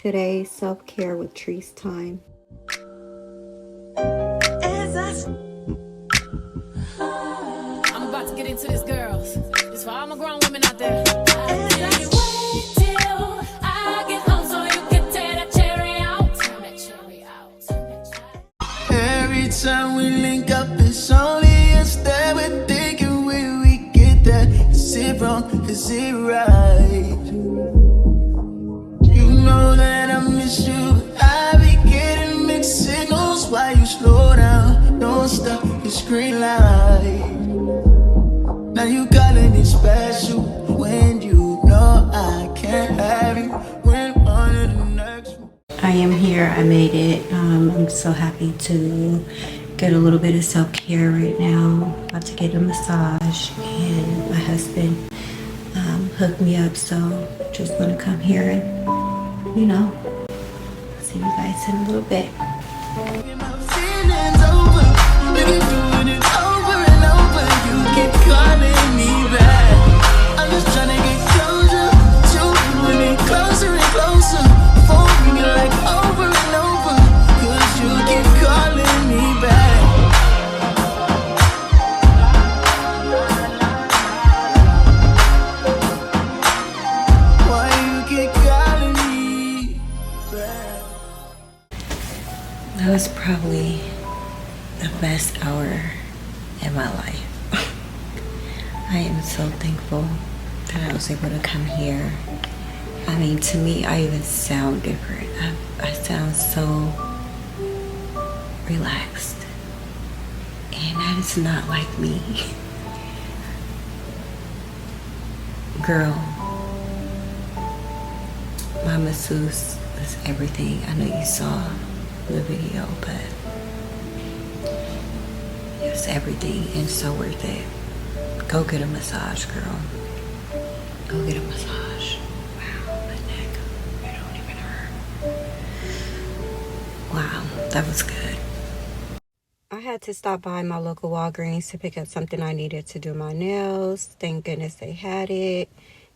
Today, self-care with Trice Tyme. I'm about to get into this, girls. It's for all my grown women out there. Every time we link up, it's only a step. We're thinking where we get that. Is it wrong? Is it right? You know that I miss you. I be getting mixed signals. Why you slow down? Don't stop the screen light. Now you calling it special when you know I can't have you. When on to the next one. I am here. I made it. I'm so happy to get a little bit of self-care right now. About to get a massage, and my husband hooked me up, so just gonna come here and, you know, see you guys in a little bit. My feelings over, we keep doing it over and over. You keep calling me back. I'm just trying to get closer to you, closer and closer. Phone ringing like over and over, 'cause you keep calling me back. Why you keep calling me back? That was probably the best hour in my life. I am so thankful that I was able to come here. I mean, to me, I even sound different. I sound so relaxed. And that is not like me. Girl, my masseuse was everything. I know you saw the video, but it was everything and so worth it. Go get a massage, girl. Go get a massage. Wow, my neck, it don't even hurt. Wow, that was good. I had to stop by my local Walgreens to pick up something I needed to do my nails. Thank goodness they had it.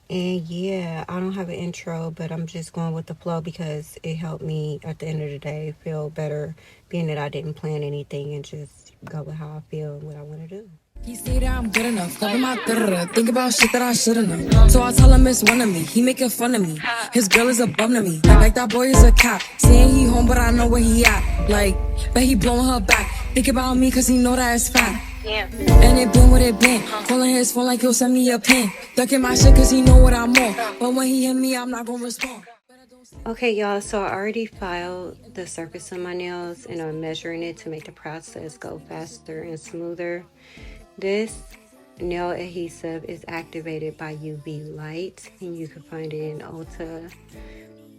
And yeah, I don't have an intro, but I'm just going with the flow because it helped me at the end of the day feel better, being that I didn't plan anything and just go with how I feel and what I want to do. He say that I'm good enough, cover my think about shit that I shouldn't know. So I tell him it's one of me, he making fun of me. His girl is a bum to me, like that boy is a cop. Saying he home, but I know where he at. Like, bet he blowing her back. Think about me, cause he know that it's fat. Yeah. And it been what it been. Calling his phone like he'll send me a pin. Ducking my shit cause he know what I'm on. But when he hit me, I'm not gonna respond. Okay, y'all, so I already filed the surface of my nails and I'm measuring it to make the process go faster and smoother. This nail adhesive is activated by UV light, and you can find it in Ulta.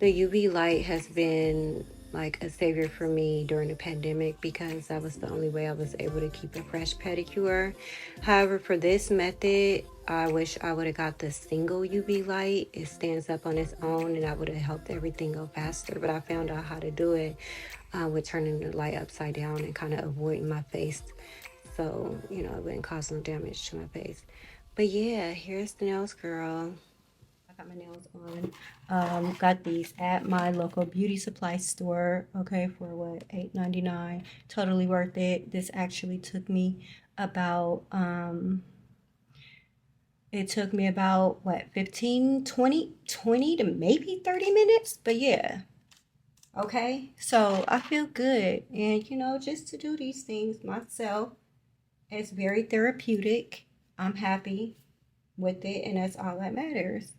The UV light has been like a savior for me during the pandemic because that was the only way I was able to keep a fresh pedicure. However, for this method, I wish I would have got the single UV light. It stands up on its own and that would have helped everything go faster, but I found out how to do it with turning the light upside down and kind of avoiding my face, so you know it wouldn't cause no damage to my face. But yeah, here's the nails, girl. I got my nails on. Got these at my local beauty supply store. Okay, for what, $8.99. Totally worth it. This actually took me about what, 15, 20 to maybe 30 minutes. But yeah. Okay, so I feel good, and you know, just to do these things myself, it's very therapeutic. I'm happy with it, and that's all that matters.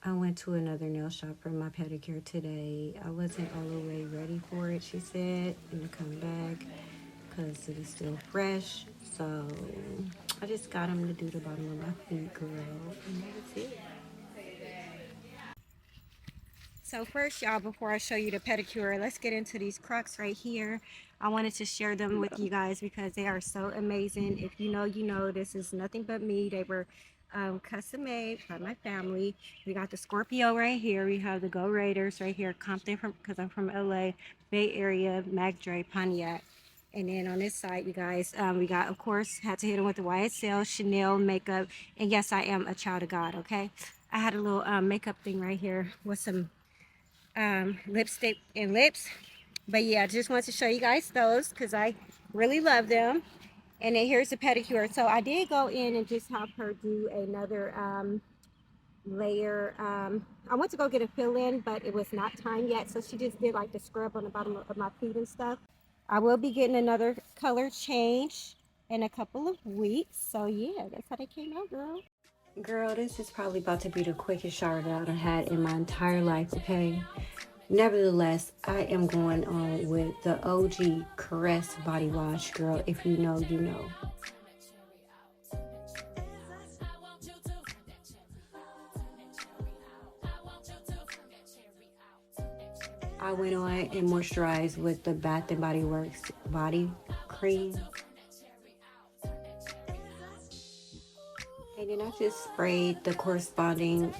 I went to another nail shop for my pedicure today. I wasn't all the way ready for it, she said, and to come back because it is still fresh. So I just got them to do the bottom of my feet, girl, and that's it. So first, y'all, before I show you the pedicure, let's get into these Crocs right here. I wanted to share them with you guys because they are so amazing. If you know, you know, this is nothing but me. They were custom made by my family. We got the Scorpio right here. We have the Go Raiders right here, Compton, because I'm from LA, Bay Area, Mac Dre, Pontiac. And then on this side, you guys, we got, of course, had to hit them with the YSL, Chanel makeup. And yes, I am a child of God, okay? I had a little makeup thing right here with some lipstick and lips. But yeah, I just wanted to show you guys those because I really love them. And then here's the pedicure. So I did go in and just help her do another layer. I went to go get a fill-in, but it was not time yet. So she just did like the scrub on the bottom of my feet and stuff. I will be getting another color change in a couple of weeks. So yeah, that's how they came out, girl. Girl, this is probably about to be the quickest shower that I've had in my entire life, okay? Nevertheless, I am going on with the OG Caress body wash, girl. If you know, you know. I went on and moisturized with the Bath and Body Works body cream. And then I just sprayed the corresponding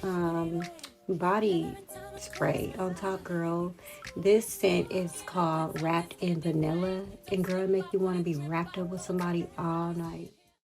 body spray on top, girl. This scent is called Wrapped in Vanilla. And girl, it make you want to be wrapped up with somebody all night.